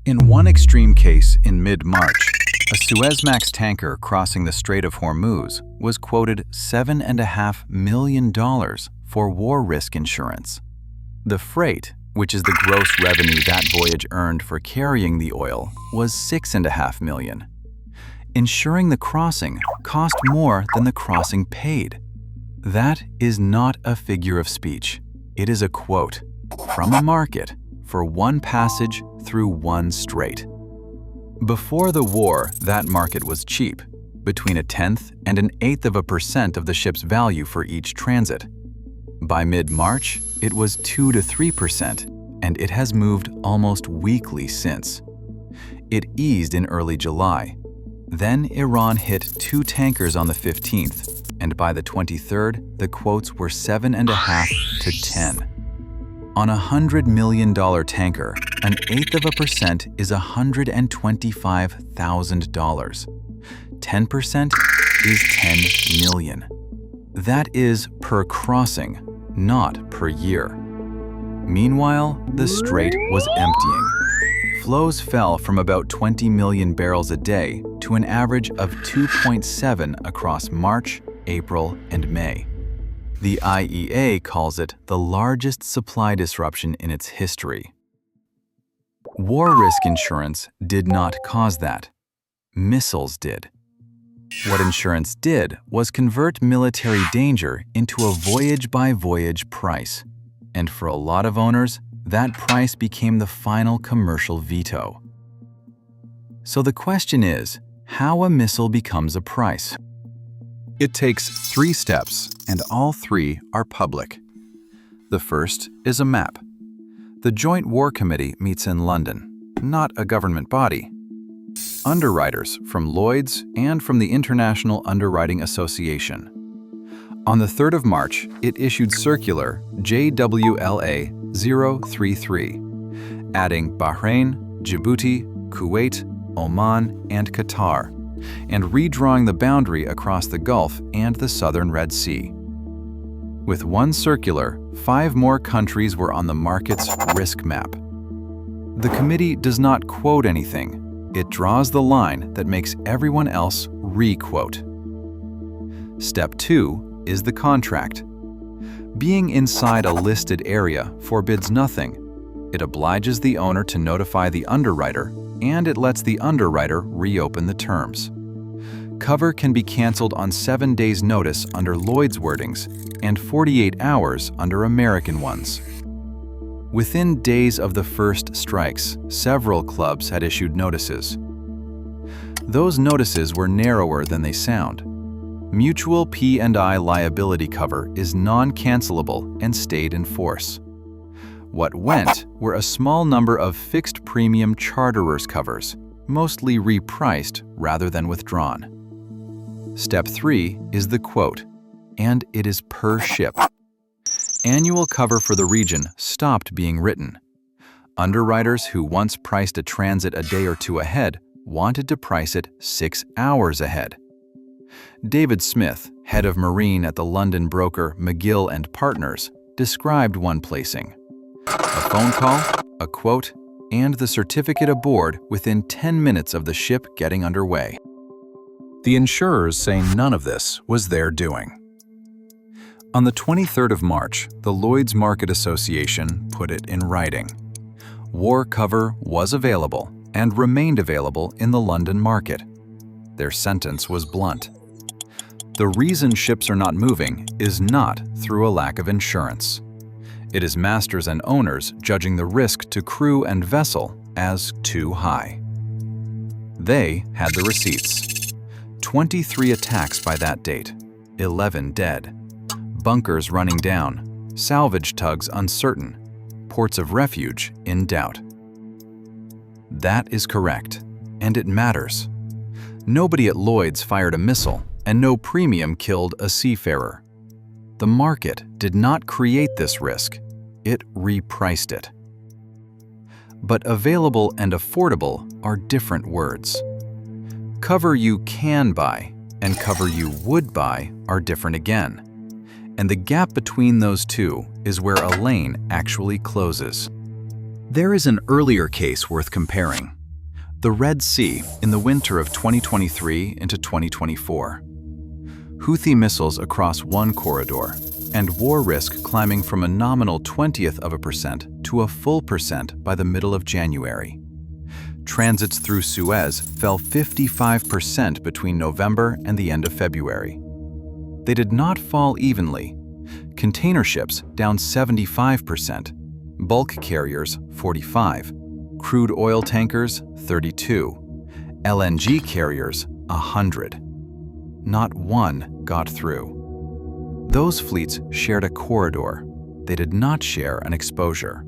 In one extreme case in mid-March, a Suezmax tanker crossing the Strait of Hormuz was quoted $7.5 million for war risk insurance. The freight, which is the gross revenue that voyage earned for carrying the oil, was $6.5 million. Insuring the crossing cost more than the crossing paid. That is not a figure of speech. It is a quote from a market for one passage through one strait. Before the war, that market was cheap, between 1/10 and 1/8% of the ship's value for each transit. By mid-March, it was 2 to 3%, and it has moved almost weekly since. It eased in early July. Then Iran hit 2 tankers on the 15th, and by the 23rd, the quotes were 7.5 to 10. On a $100 million tanker, 1/8% is $125,000. 10% is $10 million. That is per crossing, not per year. Meanwhile, the strait was emptying. Flows fell from about 20 million barrels a day to an average of 2.7 across March, April, and May. The IEA calls it the largest supply disruption in its history. War risk insurance did not cause that. Missiles did. What insurance did was convert military danger into a voyage-by-voyage price. And for a lot of owners, that price became the final commercial veto. So the question is, how a missile becomes a price? It takes 3 steps, and all 3 are public. The first is a map. The Joint War Committee meets in London, not a government body. Underwriters from Lloyd's and from the International Underwriting Association. On the 3rd of March, it issued Circular JWLA 033, adding Bahrain, Djibouti, Kuwait, Oman, and Qatar, and redrawing the boundary across the Gulf and the southern Red Sea. With one circular, 5 more countries were on the market's risk map. The committee does not quote anything. It draws the line that makes everyone else re-quote. Step 2 is the contract. Being inside a listed area forbids nothing. It obliges the owner to notify the underwriter, and it lets the underwriter reopen the terms. Cover can be canceled on 7 days' notice under Lloyd's wordings and 48 hours under American ones. Within days of the first strikes, several clubs had issued notices. Those notices were narrower than they sound. Mutual P&I liability cover is non-cancelable and stayed in force. What went were a small number of fixed premium charterers covers, mostly repriced rather than withdrawn. Step 3 is the quote, and it is per ship. Annual cover for the region stopped being written. Underwriters who once priced a transit a day or 2 ahead wanted to price it 6 hours ahead. David Smith, head of marine at the London broker McGill & Partners, described one placing. A phone call, a quote, and the certificate aboard within 10 minutes of the ship getting underway. The insurers say none of this was their doing. On the 23rd of March, the Lloyd's Market Association put it in writing. War cover was available and remained available in the London market. Their sentence was blunt. The reason ships are not moving is not through a lack of insurance. It is masters and owners judging the risk to crew and vessel as too high. They had the receipts. 23 attacks by that date, 11 dead. Bunkers running down, salvage tugs uncertain, ports of refuge in doubt. That is correct, and it matters. Nobody at Lloyd's fired a missile, and no premium killed a seafarer. The market did not create this risk, it repriced it. But available and affordable are different words. Cover you can buy and cover you would buy are different again. And the gap between those two is where a lane actually closes. There is an earlier case worth comparing. The Red Sea in the winter of 2023 into 2024. Houthi missiles across one corridor, and war risk climbing from a nominal 0.20% to a full percent by the middle of January. Transits through Suez fell 55% between November and the end of February. They did not fall evenly. Container ships down 75%, bulk carriers 45%, crude oil tankers 32%, LNG carriers 100%. Not one got through. Those fleets shared a corridor. They did not share an exposure.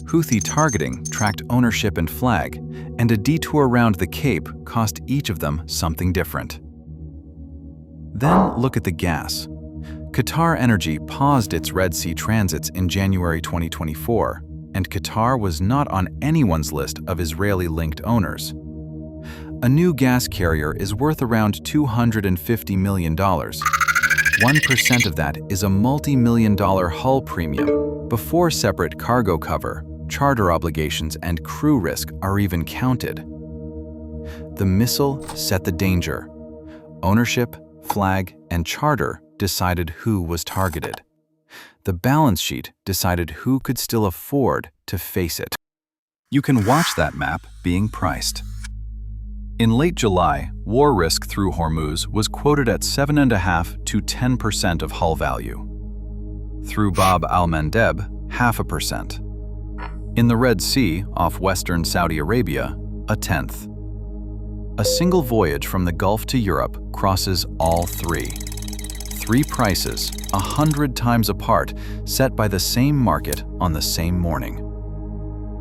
Houthi targeting tracked ownership and flag, and a detour around the Cape cost each of them something different. Then look at the gas. Qatar Energy paused its Red Sea transits in January 2024, and Qatar was not on anyone's list of Israeli-linked owners. A new gas carrier is worth around $250 million. 1% of that is a multi-million-dollar hull premium before separate cargo cover, charter obligations, and crew risk are even counted. The missile set the danger. Ownership, flag, and charter decided who was targeted. The balance sheet decided who could still afford to face it. You can watch that map being priced. In late July, war risk through Hormuz was quoted at 7.5% to 10% of hull value. Through Bab al-Mandeb, 0.5%. In the Red Sea, off western Saudi Arabia, 1/10. A single voyage from the Gulf to Europe crosses all three. Three prices, 100 times apart, set by the same market on the same morning.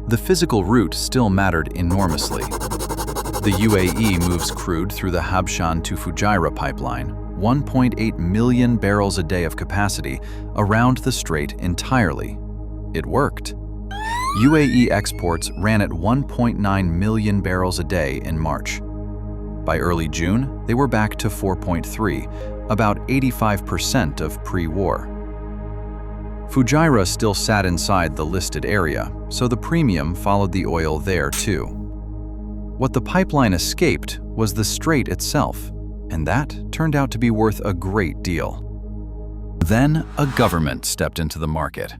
The physical route still mattered enormously. The UAE moves crude through the Habshan to Fujairah pipeline, 1.8 million barrels a day of capacity, around the strait entirely. It worked. UAE exports ran at 1.9 million barrels a day in March. By early June, they were back to 4.3, about 85% of pre-war. Fujairah still sat inside the listed area, so the premium followed the oil there too. What the pipeline escaped was the strait itself, and that turned out to be worth a great deal. Then a government stepped into the market.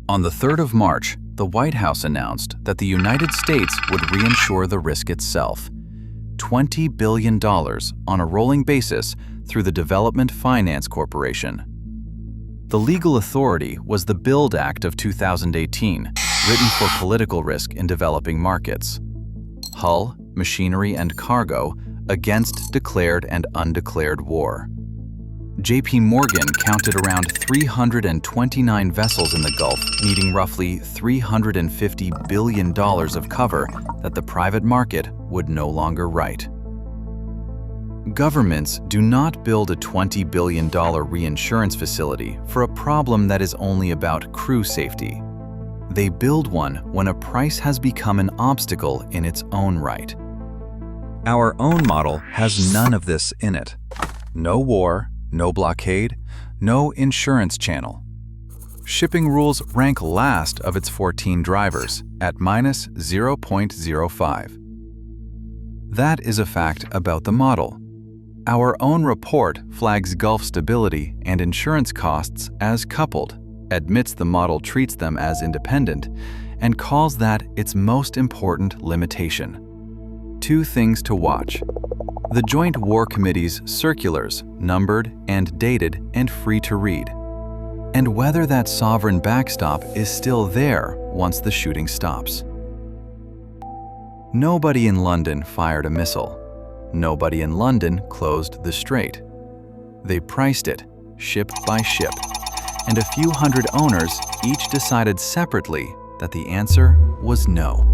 On the 3rd of March, the White House announced that the United States would reinsure the risk itself, $20 billion on a rolling basis through the Development Finance Corporation. The legal authority was the BUILD Act of 2018, written for political risk in developing markets. Hull, machinery, and cargo against declared and undeclared war. JP Morgan counted around 329 vessels in the Gulf, needing roughly $350 billion of cover that the private market would no longer write. Governments do not build a $20 billion reinsurance facility for a problem that is only about crew safety. They build one when a price has become an obstacle in its own right. Our own model has none of this in it. No war, no blockade, no insurance channel. Shipping rules rank last of its 14 drivers at minus 0.05. That is a fact about the model. Our own report flags Gulf stability and insurance costs as coupled, admits the model treats them as independent, and calls that its most important limitation. Two things to watch. The Joint War Committee's circulars, numbered and dated and free to read. And whether that sovereign backstop is still there once the shooting stops. Nobody in London fired a missile. Nobody in London closed the strait. They priced it, ship by ship, and a few hundred owners each decided separately that the answer was no.